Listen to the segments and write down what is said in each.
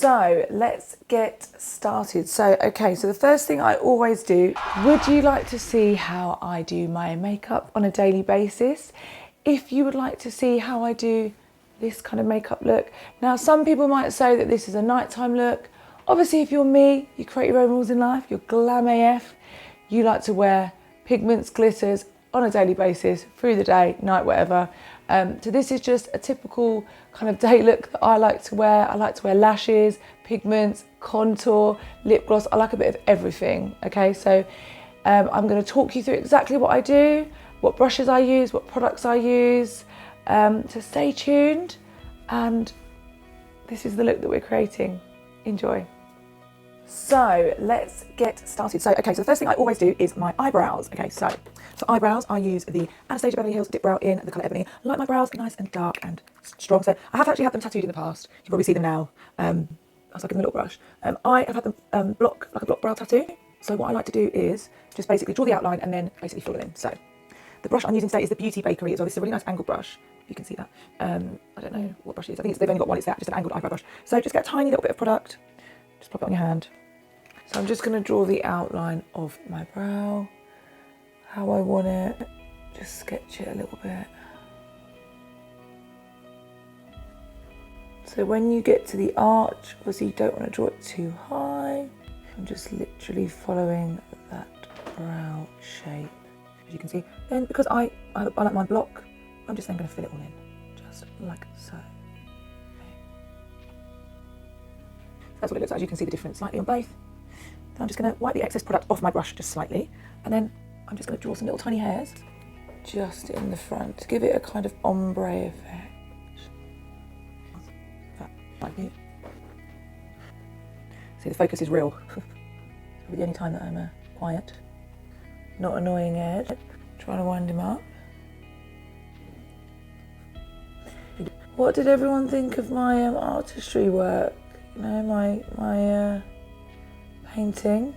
So let's get started. So the first thing I always do, would you like to see how I do my makeup on a daily basis? If you would like to see how I do this kind of makeup look. Now, some people might say that this is a nighttime look. Obviously, if you're me, you create your own rules in life, you're glam AF, you like to wear pigments, glitters on a daily basis, through the day, night, whatever. So this is just a typical kind of day look that I like to wear. I like to wear lashes, pigments, contour, lip gloss. I like a bit of everything, okay? So I'm gonna talk you through exactly what I do, what brushes I use, what products I use. So stay tuned, and this is the look that we're creating. Enjoy. So let's get started. So the first thing I always do is my eyebrows. Okay, so for eyebrows, I use the Anastasia Beverly Hills Dip Brow in the colour Ebony. I like my brows nice and dark and strong. So I have actually had them tattooed in the past. You can probably see them now. I was like in the little brush. I have had them block brow tattoo. So what I like to do is just basically draw the outline and then basically fill it in. So the brush I'm using today is the Beauty Bakery as well. This is a really nice angled brush. You can see that. I don't know what brush it is. I think they've only got one. It's that, just an angled eyebrow brush. So just get a tiny little bit of product. Just pop it on your hand. So I'm just going to draw the outline of my brow, how I want it, just sketch it a little bit. So when you get to the arch, obviously you don't want to draw it too high. I'm just literally following that brow shape, as you can see. Then because I like my block, I'm just then going to fill it all in, just like so. That's what it looks like. As you can see the difference slightly on both. Then I'm just going to wipe the excess product off my brush just slightly, and then I'm just going to draw some little tiny hairs just in the front to give it a kind of ombre effect. See, the focus is real. It's probably the only time that I'm quiet, not annoying Ed. Trying to wind him up. What did everyone think of my artistry work? You know, my painting.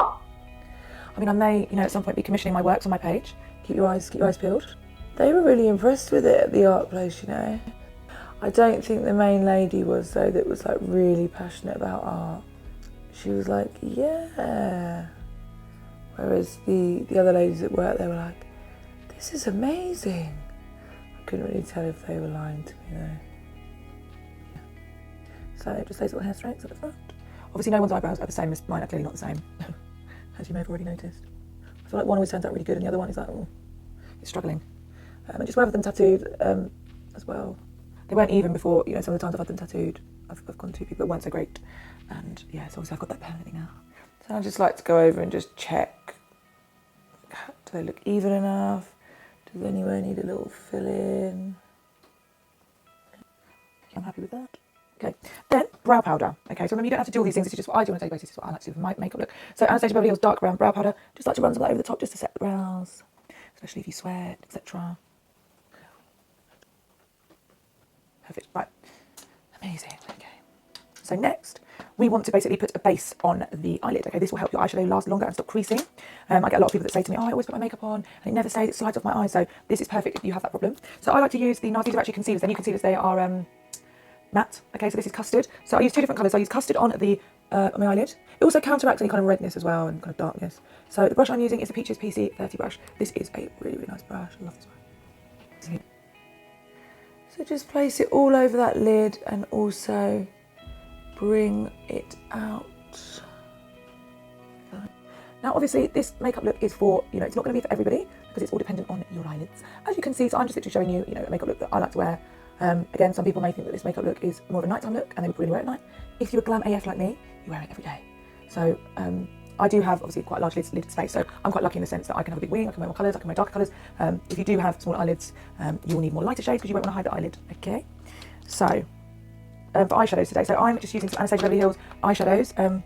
I mean, I may, at some point be commissioning my works on my page. Keep your eyes peeled. They were really impressed with it at the art place, I don't think the main lady was, though, that was like really passionate about art. She was like, yeah. Whereas the other ladies at work, they were like, this is amazing. I couldn't really tell if they were lying to me though. So just those little hair strokes at the front. Obviously no one's eyebrows are the same as mine, are clearly not the same, as you may have already noticed. I feel like one always turns out really good and the other one is like, oh, it's struggling. And just whether them tattooed as well. They weren't even before, some of the times I've had them tattooed, I've gone to people that weren't so great. And yeah, so obviously I've got that permanently now. So I just like to go over and just check. Do they look even enough? Does anywhere need a little fill in? I'm happy with that. Okay, then brow powder. Okay, so remember you don't have to do all these things, this is just what I do on a daily basis, this is what I like to do with my makeup look. So Anastasia Beverly Hills Dark Brown Brow Powder, just like to run some of that over the top just to set the brows, especially if you sweat, etc. Perfect, right, amazing, okay. So next, we want to basically put a base on the eyelid. Okay, this will help your eyeshadow last longer and stop creasing. I get a lot of people that say to me, oh, I always put my makeup on and it never stays, it slides off my eyes. So this is perfect if you have that problem. So I like to use the Nasrin actually concealers. They're new concealers, they are matte. Okay, so this is custard. So I use two different colours. I use custard on my eyelid. It also counteracts any kind of redness as well and kind of darkness. So the brush I'm using is the Peaches PC30 brush. This is a really, really nice brush. I love this brush. So just place it all over that lid and also bring it out. Now obviously this makeup look is for, it's not going to be for everybody because it's all dependent on your eyelids. As you can see, so I'm just literally showing you, a makeup look that I like to wear. Again, some people may think that this makeup look is more of a nighttime look and they would really wear it at night. If you're a glam AF like me, you wear it every day. So I do have obviously quite a large lid space, so I'm quite lucky in the sense that I can have a big wing, I can wear more colours, I can wear darker colours. If you do have smaller eyelids, you will need more lighter shades because you won't want to hide the eyelid. Okay, so for eyeshadows today, so I'm just using some Anastasia Beverly Hills eyeshadows. I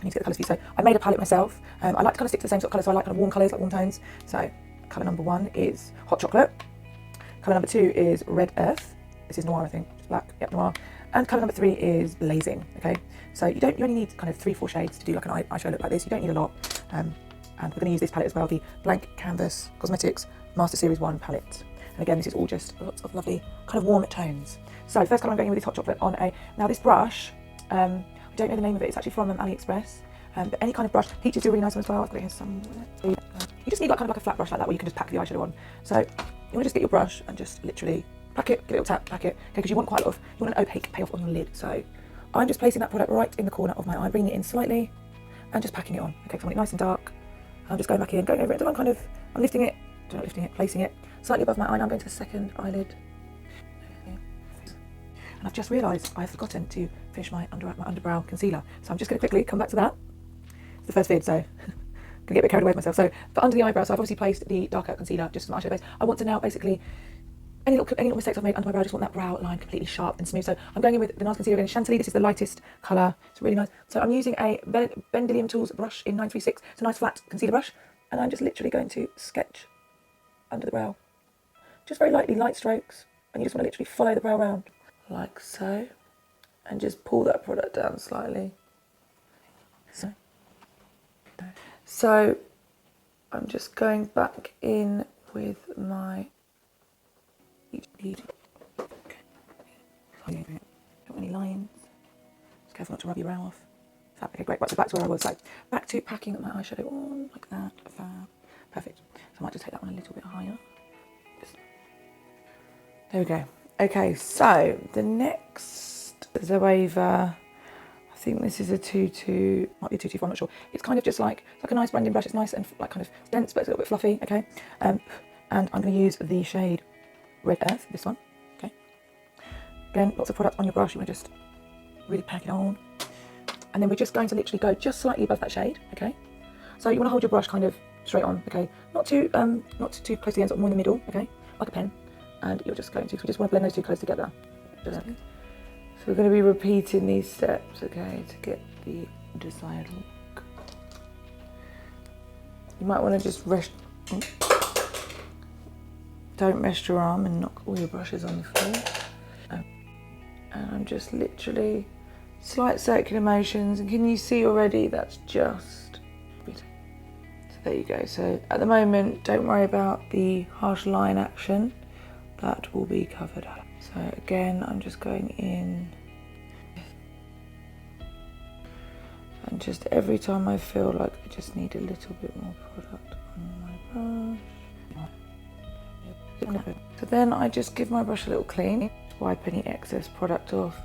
need to get the colours for you. So I made a palette myself. I like to kind of stick to the same sort of colour, so I like kind of warm colours, like warm tones. So colour number 1 is Hot Chocolate. Colour number 2 is Red Earth. This is Noir, I think, just black, yep, Noir. And colour number 3 is Blazing, okay? So you only need kind of 3-4 shades to do like an eyeshadow look like this. You don't need a lot. And we're going to use this palette as well, the Blank Canvas Cosmetics Master Series 1 palette. And again, this is all just lots of lovely kind of warm tones. So first colour I'm going in with is Hot Chocolate on a, now this brush, I don't know the name of it, it's actually from AliExpress. But any kind of brush, peach is a really nice one as well. I've got it here somewhere. You just need like kind of like a flat brush like that where you can just pack the eyeshadow on. So you want to just get your brush and just literally pack it, give it a little tap, pack it, okay, because you want quite a lot of, you want an opaque payoff on your lid. So I'm just placing that product right in the corner of my eye, bringing it in slightly and just packing it on. Okay, because I want it nice and dark. I'm just going back in, going over it until I'm lifting it, placing it slightly above my eye. Now I'm going to the second eyelid. And I've just realised I've forgotten to finish my underbrow concealer. So I'm just going to quickly come back to that. It's the first vid, so I'm going to get a bit carried away with myself. So for under the eyebrow, so I've obviously placed the darker concealer just for my eyeshadow base. I want to now basically, any little mistakes I've made under my brow, I just want that brow line completely sharp and smooth. So I'm going in with the NARS concealer in Chantilly. This is the lightest colour. It's really nice. So I'm using a Bendilium Tools brush in 936. It's a nice flat concealer brush. And I'm just literally going to sketch under the brow. Just very lightly, light strokes. And you just want to literally follow the brow around. Like so, and just pull that product down slightly. So I'm just going back in with my don't want any lines. Just careful not to rub your brow off. Fab. Okay, great. Right, so back to where I was. So back to packing my eyeshadow on like that. Fab. Perfect. So I might just take that one a little bit higher. There we go. Okay, so the next Zoeva, I think this is a 2-2, might be a 2-2, I'm not sure. It's kind of just like, it's like a nice blending brush. It's nice and like kind of dense, but it's a little bit fluffy, okay? And I'm going to use the shade Red Earth, this one, okay? Again, lots of product on your brush. You want to just really pack it on. And then we're just going to literally go just slightly above that shade, okay? So you want to hold your brush kind of straight on, okay? Not too close to the end, sort of more in the middle, okay? Like a pen. And you're just going to, so we just want to blend those two colours together. So we're going to be repeating these steps, okay, to get the desired look. You might want to just rest, don't rest your arm and knock all your brushes on the floor. And I'm just literally, slight circular motions, and can you see already that's just, so there you go. So at the moment, don't worry about the harsh line action. That will be covered up. So again, I'm just going in. And just every time I feel like I just need a little bit more product on my brush. So then I just give my brush a little clean, wipe any excess product off.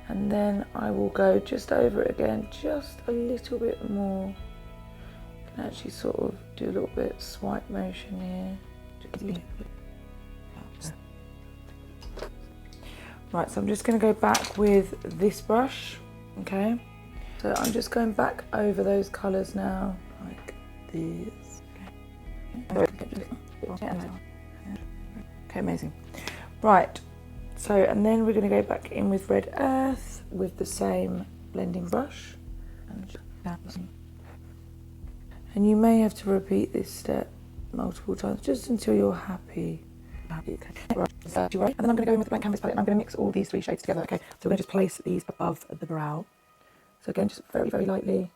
And then I will go just over it again, just a little bit more. You can actually sort of do a little bit swipe motion here. Right, so I'm just going to go back with this brush, okay? So I'm just going back over those colours now, like this. Okay, amazing. Right, so and then we're going to go back in with Red Earth with the same blending brush. And you may have to repeat this step multiple times, just until you're happy. Okay. And then I'm going to go in with the blank canvas palette and I'm going to mix all these three shades together, okay? So we're going to just place these above the brow. So again, just very, very lightly.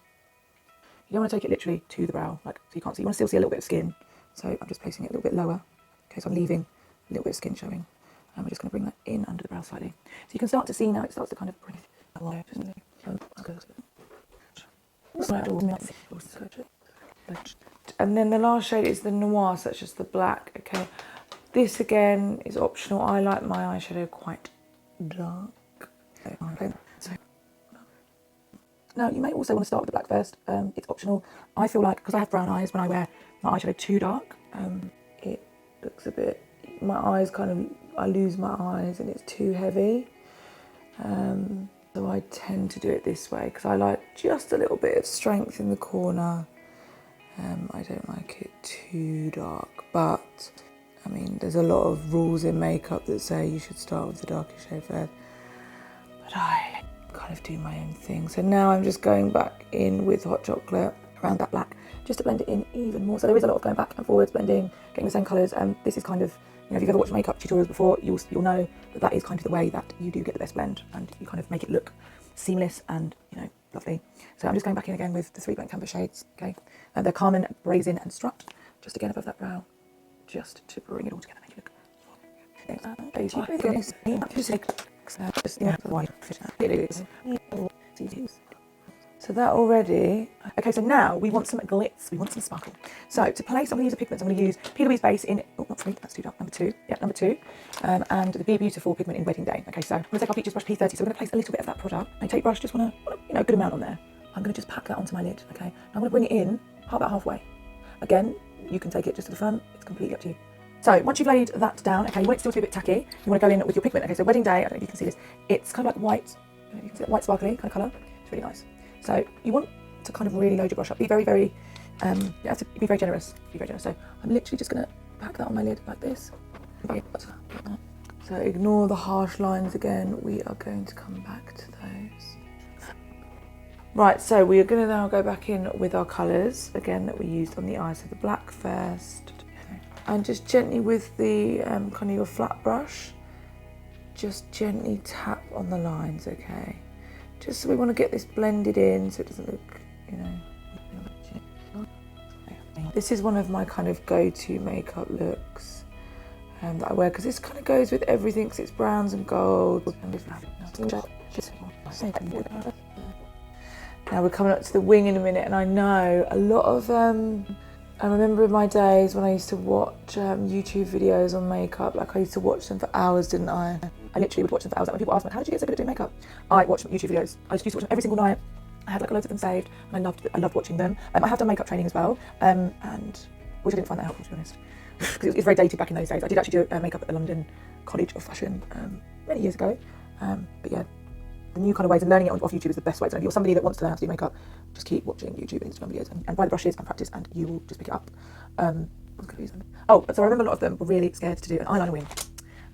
You don't want to take it literally to the brow, like so you can't see. You want to still see a little bit of skin. So I'm just placing it a little bit lower. Okay, so I'm leaving a little bit of skin showing. And we're just going to bring that in under the brow slightly. So you can start to see now, it starts to kind of bring it along. And then the last shade is the Noir, so it's just the black, okay? This again is optional. I like my eyeshadow quite dark. So, now you may also want to start with the black first. It's optional. I feel like, because I have brown eyes, when I wear my eyeshadow too dark, it looks a bit, my eyes kind of, I lose my eyes and it's too heavy. So I tend to do it this way because I like just a little bit of strength in the corner. I don't like it too dark, but I mean, there's a lot of rules in makeup that say you should start with the darkest shade first, but I kind of do my own thing. So now I'm just going back in with Hot Chocolate around that black, just to blend it in even more. So there is a lot of going back and forwards, blending, getting the same colours. This is kind of, you know, if you've ever watched makeup tutorials before, you'll know that that is kind of the way that you do get the best blend, and you kind of make it look seamless and, you know, lovely. So I'm just going back in again with the three blank canvas shades, okay? They're Carmen, Brazen and Strut, just again above that brow, just to bring it all together, make it look So that already. Okay, so now we want some glitz, we want some sparkle. So to place, I'm going to use a pigment. I'm going to use P.W.'s base in, oh, not 3, that's too dark, number 2. Yeah, number 2. And the Be Beautiful pigment in Wedding Day. Okay, so I'm going to take our Features brush P30. So we're going to place a little bit of that product. I take brush, just want to, you know, a good amount on there. I'm going to just pack that onto my lid, okay? Now I'm going to bring it in about halfway. Again, you can take it just to the front. It's completely up to you. So once you've laid that down, okay, you want it still to be a bit tacky. You want to go in with your pigment. Okay, so Wedding Day, I don't know if you can see this. It's kind of like white, you can see it, white sparkly kind of colour. It's really nice. So you want to kind of really load your brush up. Be very, very, you have to be very generous. Be very generous. So I'm literally just going to pack that on my lid like this. So ignore the harsh lines again. We are going to come back to those. Right, so we are going to now go back in with our colours again that we used on the eyes. So the black first, and just gently with the kind of your flat brush, just gently tap on the lines, okay? Just so we want to get this blended in so it doesn't look, you know. This is one of my kind of go-to makeup looks that I wear because this kind of goes with everything because it's browns and gold. Now we're coming up to the wing in a minute, and I know a lot of, I remember in my days when I used to watch YouTube videos on makeup, like I used to watch them for hours, didn't I? I literally would watch them for hours. Like when people ask me, how did you get so good at doing makeup? I watched YouTube videos. I just used to watch them every single night. I had like loads of them saved, and I loved watching them. I have done makeup training as well, and which I didn't find that helpful, to be honest, because it's very dated back in those days. I did actually do makeup at the London College of Fashion many years ago, but yeah, the new kind of ways of learning it off YouTube is the best way to learn. If you're somebody that wants to learn how to do makeup, just keep watching YouTube and Instagram videos and buy the brushes and practice, and you will just pick it up. Oh, so I remember a lot of them were really scared to do an eyeliner wing,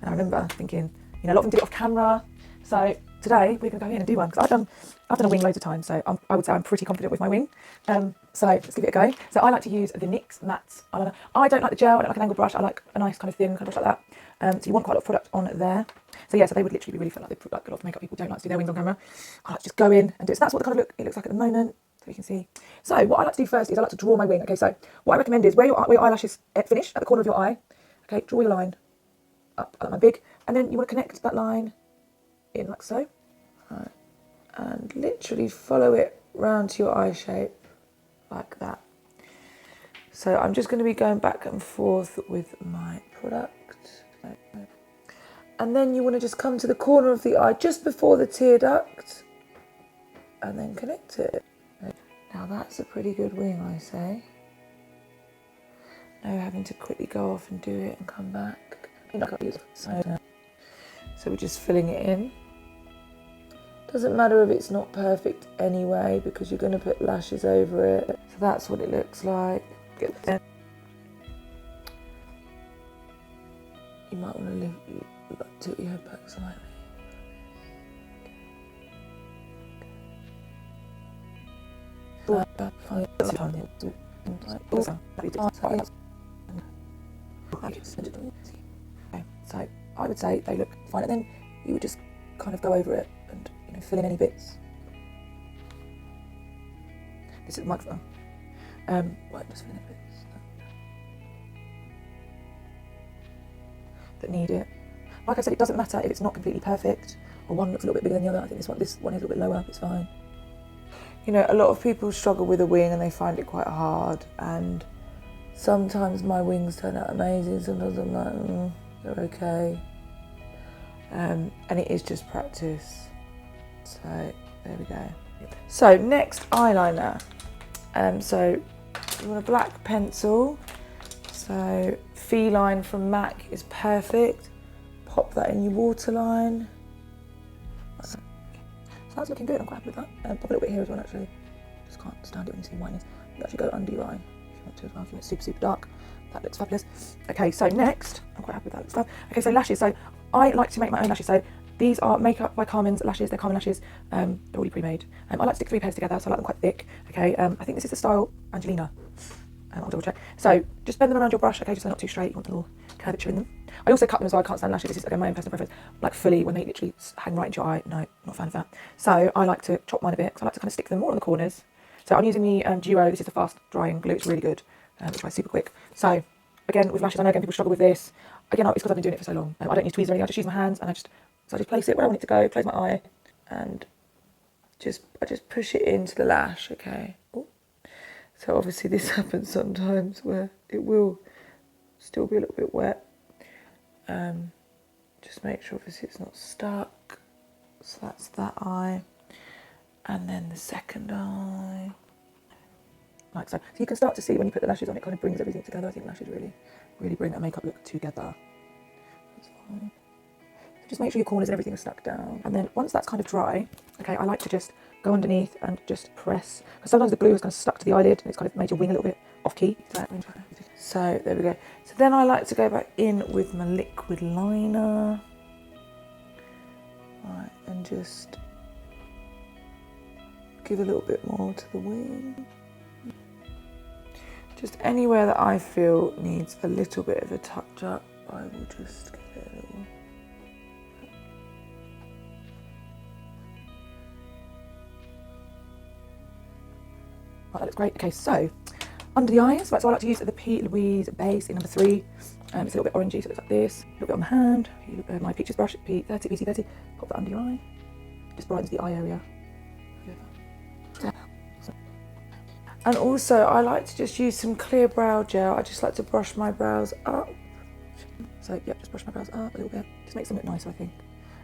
and I remember thinking, you know, a lot of them did it off camera. So today we're going to go in and do one because I've done a wing loads of times, so I would say I'm pretty confident with my wing. So let's give it a go. So I like to use the NYX matte eyeliner. I don't like the gel. I don't like an angled brush. I like a nice kind of thin kind of brush like that. So you want quite a lot of product on there. So yeah, so they would literally be really fun. Like they put, like a lot of makeup people don't like to do their wings on camera. I like to just go in and do it. So that's what the kind of look it looks like at the moment. So you can see. So what I like to do first is I like to draw my wing. Okay, so what I recommend is where your eyelashes finish at the corner of your eye. Okay, draw your line up. I like mine big, and then you want to connect that line in like so. Right. And literally follow it round to your eye shape like that. So I'm just going to be going back and forth with my product. And then you want to just come to the corner of the eye just before the tear duct and then connect it. Now that's a pretty good wing, I say. No having to quickly go off and do it and come back. So we're just filling it in. Doesn't matter if it's not perfect anyway because you're going to put lashes over it. So that's what it looks like. You might want to tilt your head back slightly. So I would say they look fine, and then you would just kind of go over it and, you know, fill in any bits. This is the microphone. Right, just fill in any bits that need it. Like I said, it doesn't matter if it's not completely perfect or one looks a little bit bigger than the other. I think this one is a little bit lower, it's fine. You know, a lot of people struggle with a wing and they find it quite hard, and sometimes my wings turn out amazing, sometimes I'm like, they're okay. And it is just practice. So there we go. So next, eyeliner. So you want a black pencil. So Feline from MAC is perfect. Pop that in your waterline. So that's looking good, I'm quite happy with that. Pop a little bit here as well, actually. Just can't stand it when you see whiteness. You actually go under your eye if you want to as well, if you want it super, super dark. That looks fabulous. Okay, so next, I'm quite happy with that, looks fab. Okay, so lashes. So I like to make my own lashes. So these are Makeup by Carmen's lashes. They're Carmen lashes. They're already pre-made. I like to stick 3 pairs together, so I like them quite thick. Okay, I think this is the style Angelina. I'll double check. So just bend them around your brush, okay, just so they're not too straight. You want a little curvature in them. I also cut them as well. I can't stand lashes. This is again my own personal preference. Like fully, when they literally hang right into your eye. No, not a fan of that. So I like to chop mine a bit. So I like to kind of stick them more on the corners. So I'm using the Duo. This is the fast drying glue. It's really good. It dries super quick. So again, with lashes, I know again people struggle with this. Again, it's because I've been doing it for so long. I don't use tweezers or anything, I just use my hands, and I just place it where I want it to go, close my eye, and I just push it into the lash, okay? Ooh. So obviously this happens sometimes where it will still be a little bit wet. Just make sure obviously it's not stuck. So that's that eye. And then the second eye. Like so. So you can start to see when you put the lashes on, it kind of brings everything together. I think lashes really bring that makeup look together. That's fine. So just make sure your corners and everything are stuck down. And then once that's kind of dry, okay, I like to just go underneath and just press. Because sometimes the glue is kind of stuck to the eyelid and it's kind of made your wing a little bit off key. So there we go. So then I like to go back in with my liquid liner. Right, and just give a little bit more to the wing. Just anywhere that I feel needs a little bit of a touch up, I will just give it a little. Right, that looks great. Okay, so under the eyes, right, so I like to use the P. Louise base in number 3. It's a little bit orangey, so it looks like this. A little bit on the hand. My Peaches brush, P30, PC30. Pop that under your eye. Just brightens the eye area. And also, I like to just use some clear brow gel. I just like to brush my brows up. So, yeah, just brush my brows up a little bit. Just makes them look nicer, I think.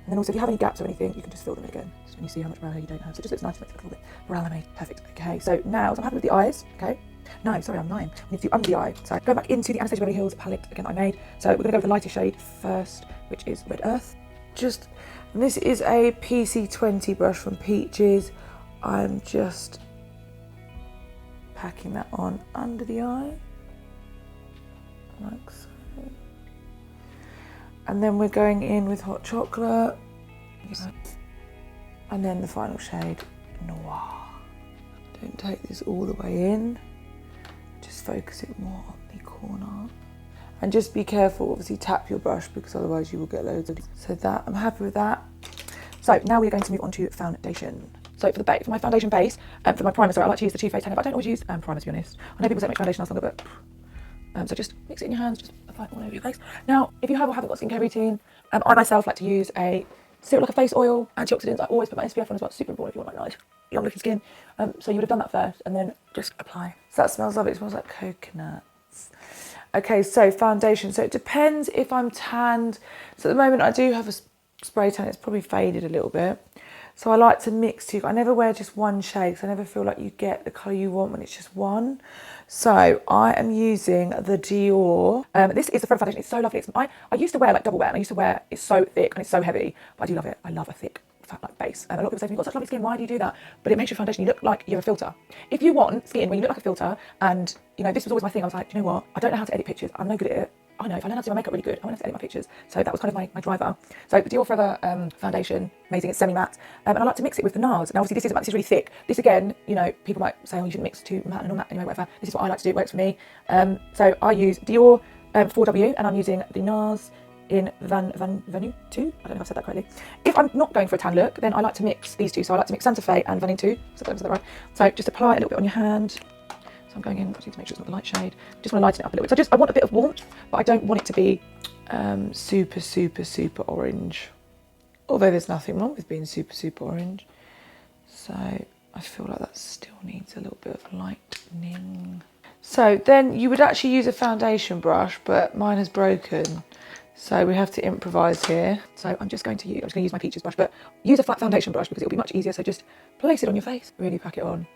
And then also, if you have any gaps or anything, you can just fill them in again. Just when you see how much brow hair you don't have. So it just looks nice, makes it look a little bit brown made. Perfect. Okay, so now, so I'm happy with the eyes, okay? No, sorry, I'm lying. We need to do under the eye. So go back into the Anastasia Beverly Hills palette again that I made. So we're going to go with the lighter shade first, which is Red Earth. And this is a PC20 brush from Peaches. I'm just packing that on under the eye, like so. And then we're going in with Hot Chocolate. And then the final shade, Noir. Don't take this all the way in. Just focus it more on the corner. And just be careful, obviously tap your brush because otherwise you will get loads of. So that, I'm happy with that. So now we're going to move on to foundation. So for my foundation base, for my primer, sorry, I like to use the Too Faced Tanner, but I don't always use primer to be honest. I know people say make foundation lasts longer, but so just mix it in your hands, just apply it all over your face. Now, if you have or haven't got a skincare routine, I myself like to use a serum like a face oil, antioxidants. I always put my SPF on as well, super important if you want like nice, young looking skin. So you would have done that first and then just apply. So that smells lovely, it smells like coconuts. Okay, so foundation. So it depends if I'm tanned. So at the moment I do have a spray tan, it's probably faded a little bit. So I like to mix two. I never wear just one shade because I never feel like you get the colour you want when it's just one. So I am using the Dior. This is the Forever foundation. It's so lovely. I used to wear like double wear. And I used to wear, it's so thick and it's so heavy, but I do love it. I love a thick fat like base. And a lot of people say, you've got such lovely skin, why do you do that? But it makes your foundation, you look like you have a filter. If you want skin where you look like a filter, and you know, this was always my thing. I was like, do you know what? I don't know how to edit pictures. I'm no good at it. I know if I learn how to do my makeup really good, I want to edit my pictures. So that was kind of my driver. So the Dior Forever foundation, amazing, it's semi-matte. And I like to mix it with the NARS. Now obviously this isn't matte, this is really thick. This again, you know, people might say, oh, you shouldn't mix too matte and non-matte, anyway, whatever. This is what I like to do, it works for me. So I use Dior 4W and I'm using the NARS in Vanille 2. I don't know if I've said that correctly. If I'm not going for a tan look, then I like to mix these two. So I like to mix Santa Fe and Vanille 2. So that right. So just apply it a little bit on your hand. So I'm going in, obviously, to make sure it's not the light shade. Just want to lighten it up a little bit. So I want a bit of warmth, but I don't want it to be super orange. Although there's nothing wrong with being super orange. So I feel like that still needs a little bit of lightening. So then you would actually use a foundation brush, but mine is broken. So we have to improvise here. So I'm just going to use my Peaches brush, but use a flat foundation brush because it'll be much easier. So just place it on your face, really pack it on.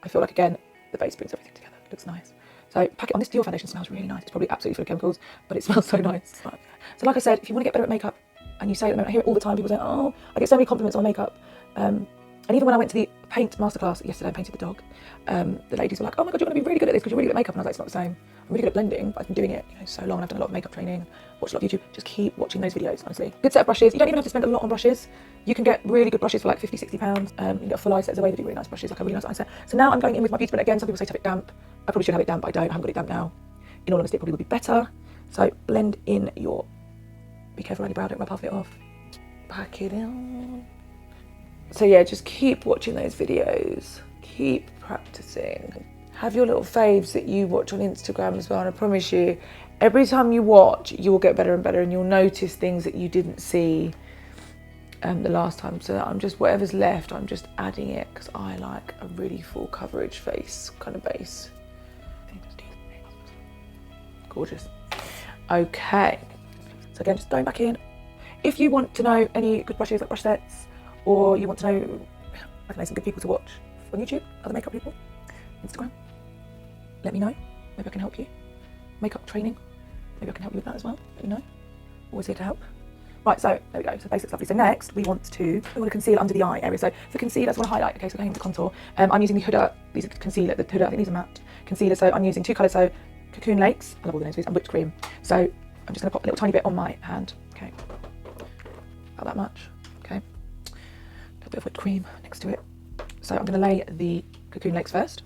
I feel like, again, the base brings everything together. It looks nice. So pack it on. This Dior foundation smells really nice. It's probably absolutely full of chemicals, but it smells so nice. So like I said, if you want to get better at makeup, and you say at the moment, I hear it all the time, people say, oh, I get so many compliments on makeup. And even when I went to the paint masterclass yesterday, I painted the dog, the ladies were like, oh my God, you're going to be really good at this because you're really good at makeup. And I was like, it's not the same. I'm really good at blending, but I've been doing it so long. I've done a lot of makeup training, watched a lot of YouTube. Just keep watching those videos, honestly. Good set of brushes. You don't even have to spend a lot on brushes. You can get really good brushes for like 50, 60 pounds. You can get a full eye set away. They do really nice brushes, like a really nice eye set. So now I'm going in with my Beauty Blender again. Some people say to have it damp. I probably should have it damp, but I don't. I haven't got it damp now. In all honesty, it probably would be better. So blend in your, be careful around your brow, don't rub half of it off. Pack it in. So yeah, just keep watching those videos. Keep practicing. Have your little faves that you watch on Instagram as well. And I promise you, every time you watch, you will get better and better, and you'll notice things that you didn't see the last time. So I'm just, whatever's left, I'm just adding it because I like a really full coverage face kind of base. Gorgeous. Okay, so again, just going back in. If you want to know any good brushes, like brush sets, or you want to know, I don't know, some good people to watch on YouTube, other makeup people, Instagram, let me know. Maybe I can help you. Makeup training, maybe I can help you with that as well. Let me know. Always here to help. Right, so there we go. So basics, lovely. So next we want to conceal under the eye area. So for concealer, I just want to highlight. Okay, so going into contour, I'm using the Huda. These are concealer. The Huda, I think these are matte concealer. So I'm using two colours. So Cocoon Lakes. I love all the names of these. And whipped cream. So I'm just going to pop a little tiny bit on my hand. Okay, about that much. Okay, a little bit of whipped cream next to it. So I'm going to lay the Cocoon Lakes first.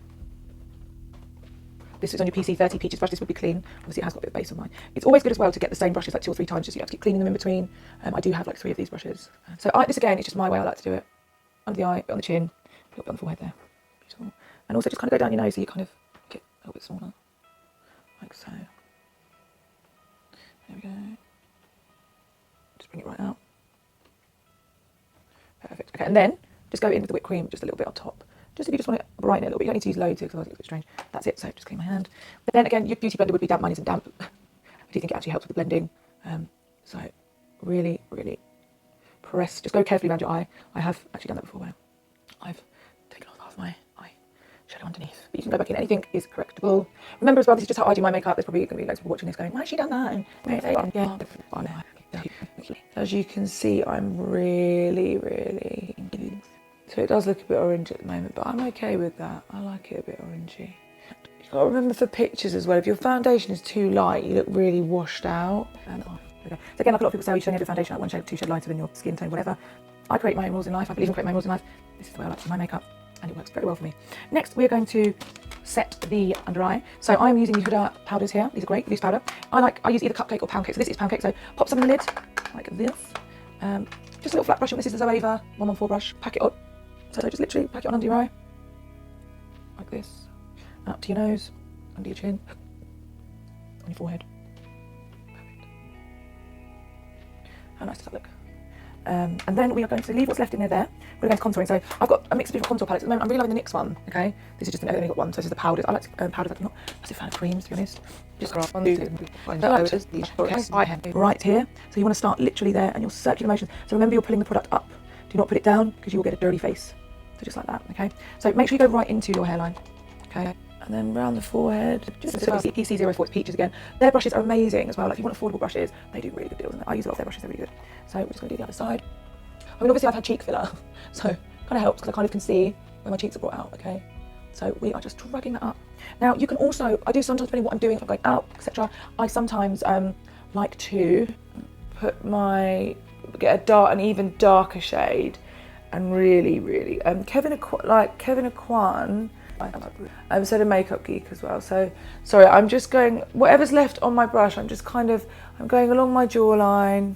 This is on your PC30 Peaches brush. This would be clean. Obviously it has got a bit of base on mine. It's always good as well to get the same brushes like 2 or 3 times, just so you have to keep cleaning them in between. I do have like 3 of these brushes. So this again is just my way I like to do it. Under the eye, a bit on the chin, a little bit on the forehead there. Beautiful. And also just kind of go down your nose so you kind of get a little bit smaller. Like so. There we go. Just bring it right out. Perfect. Okay, and then just go in with the whipped cream just a little bit on top. Just if you just want to brighten it a little bit. You don't need to use loads here because otherwise it looks a bit strange. That's it, so just clean my hand. But then again, your beauty blender would be damp. Mine isn't damp. I do think it actually helps with the blending. So really, really press. Just go carefully around your eye. I have actually done that before where I've taken off half my eyeshadow underneath. But you can go back in. Anything is correctable. Remember as well, this is just how I do my makeup. There's probably going to be loads of people watching this going, why has she done that? And yeah. As you can see, I'm really, really... So it does look a bit orange at the moment, but I'm okay with that. I like it a bit orangey. You've got to remember for pictures as well, if your foundation is too light, you look really washed out. Okay. So again, like a lot of people say, you should only have your foundation like 1 shade, 2 shade lighter than your skin tone, whatever. I create my own rules in life. I believe in creating my own rules in life. This is the way I like to do my makeup, and it works very well for me. Next, we are going to set the under eye. So I'm using the Huda powders here. These are great, loose powder. I use either cupcake or pound cake. So this is pound cake. So pop some in the lid, like this. Just a little flat brush. This is a Zoeva 114 brush. Pack it on. So just literally pack it on under your eye, like this, up to your nose, under your chin, on your forehead. Perfect. How nice does that look? And then we are going to leave what's left in there. We're going to contouring. So I've got a mix of different contour palettes at the moment. I'm really loving the NYX one. Okay, this is just I've only got one. So this is the powders. I like powders. I'm not a massive fan of creams, to be honest. Just right here. So you want to start literally there, and you'll circular motion. So remember, you're pulling the product up. Do not put it down because you will get a dirty face. So just like that, okay? So make sure you go right into your hairline, okay? And then round the forehead, just PC04, it's Peaches again. Their brushes are amazing as well. Like if you want affordable brushes, they do really good deals. I use a lot of their brushes, they're really good. So we're just gonna do the other side. I mean, obviously I've had cheek filler, so it kind of helps because I kind of can see where my cheeks are brought out, okay? So we are just dragging that up. Now you can also, I do sometimes, depending on what I'm doing, if I'm going out, etc. I sometimes like to get an even darker shade. And really, really, Kevin Aquan said a makeup geek as well. So, sorry, I'm just going, whatever's left on my brush, I'm going along my jawline.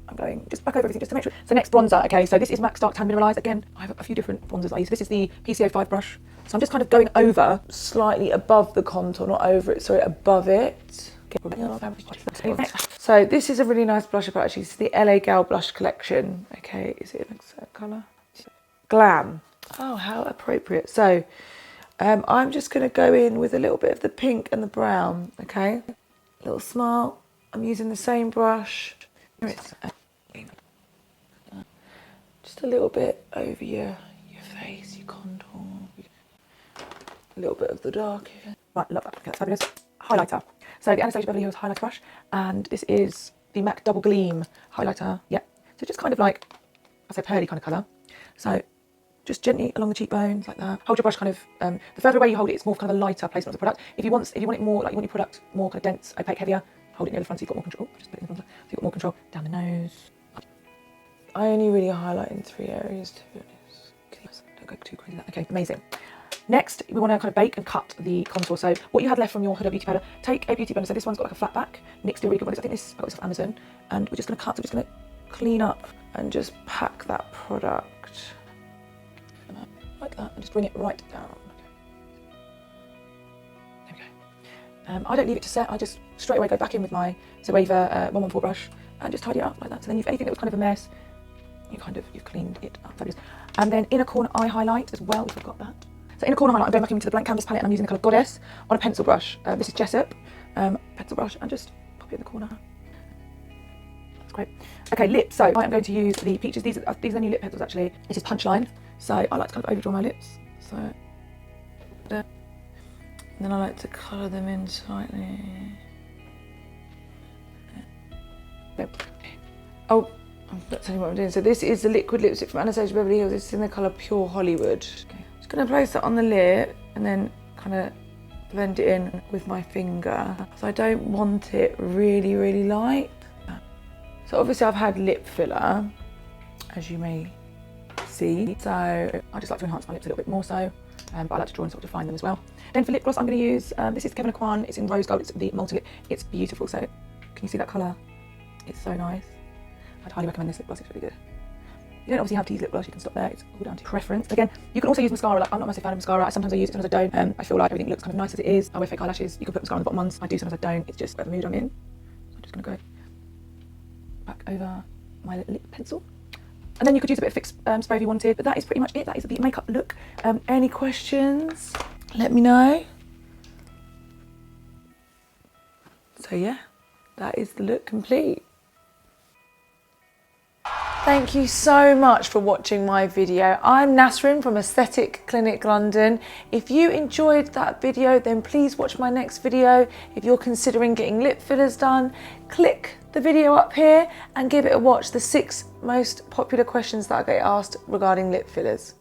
I'm going just back over everything just to make sure. So next bronzer, okay, so this is MAC Dark Tan Mineralize. Again, I have a few different bronzers I use. This is the PC05 brush. So I'm just kind of going over, slightly above the contour, not over it, sorry, above it. So this is a really nice blusher palette. Actually, it's the LA Gal Blush Collection. Okay, is it a colour? Glam. Oh, how appropriate. So I'm just going to go in with a little bit of the pink and the brown. Okay, little smile. I'm using the same brush. Just a little bit over your face, your contour. A little bit of the dark. Right, love that. Okay, that's fabulous. Highlighter. So the Anastasia Beverly Hills highlighter brush, and this is the MAC Double Gleam highlighter. Yeah, so just kind of like, I say pearly kind of colour. So just gently along the cheekbones like that. Hold your brush kind of, the further away you hold it, it's more kind of a lighter placement of the product. If you want it more, like you want your product more kind of dense, opaque, heavier, hold it near the front so you've got more control. Just put it in the front so you've got more control. Down the nose. I only really highlight in 3 areas, to be honest. Don't go too crazy. Okay, amazing. Next, we want to kind of bake and cut the contour. So what you had left from your Huda beauty powder, take a beauty blender. So this one's got like a flat back. NYX do a really good one. I think I got this off Amazon. And we're just going to cut. So we're just going to clean up and just pack that product like that, and just bring it right down. There we go. I don't leave it to set, I just straight away go back in with my Zoeva 114 brush and just tidy it up like that. So then if anything that was kind of a mess, you've cleaned it up, fabulous. And then inner corner eye highlight as well, we forgot that. So inner corner highlight, I'm going back into the blank canvas palette and I'm using the colour Goddess on a pencil brush. This is Jessup pencil brush, and just pop it in the corner. That's great. Okay, lips. So I am going to use the Peaches. These are the new lip pencils actually. This is Punchline. So I like to kind of overdraw my lips. So there. And then I like to colour them in slightly. Oh, I'm not telling you what I'm doing. So this is the liquid lipstick from Anastasia Beverly Hills. This is in the colour Pure Hollywood. Okay. Just going to place that on the lip and then kind of blend it in with my finger. So I don't want it really, really light. So obviously I've had lip filler, as you may see. So I just like to enhance my lips a little bit more so. But I like to draw and sort of define them as well. Then for lip gloss, I'm going to use, this is Kevyn Aucoin, it's in Rose Gold, it's the multi-lip, it's beautiful. So can you see that colour? It's so nice. I'd highly recommend this lip gloss, it's really good. You don't obviously have to use lip gloss, you can stop there, it's all down to preference. Again, you can also use mascara, like I'm not a massive fan of mascara, sometimes I use it, sometimes I don't. I feel like everything looks kind of nice as it is. I wear fake eyelashes, you can put mascara on the bottom ones, I do, sometimes I don't, it's just whatever mood I'm in. So I'm just going to go back over my lip pencil. And then you could use a bit of fix spray if you wanted, but that is pretty much it. That is the makeup look. Any questions? Let me know. So yeah, that is the look complete. Thank you so much for watching my video. I'm Nasrin from Aesthetic Clinic London. If you enjoyed that video, then please watch my next video. If you're considering getting lip fillers done, click the video up here and give it a watch. The 6 most popular questions that I get asked regarding lip fillers.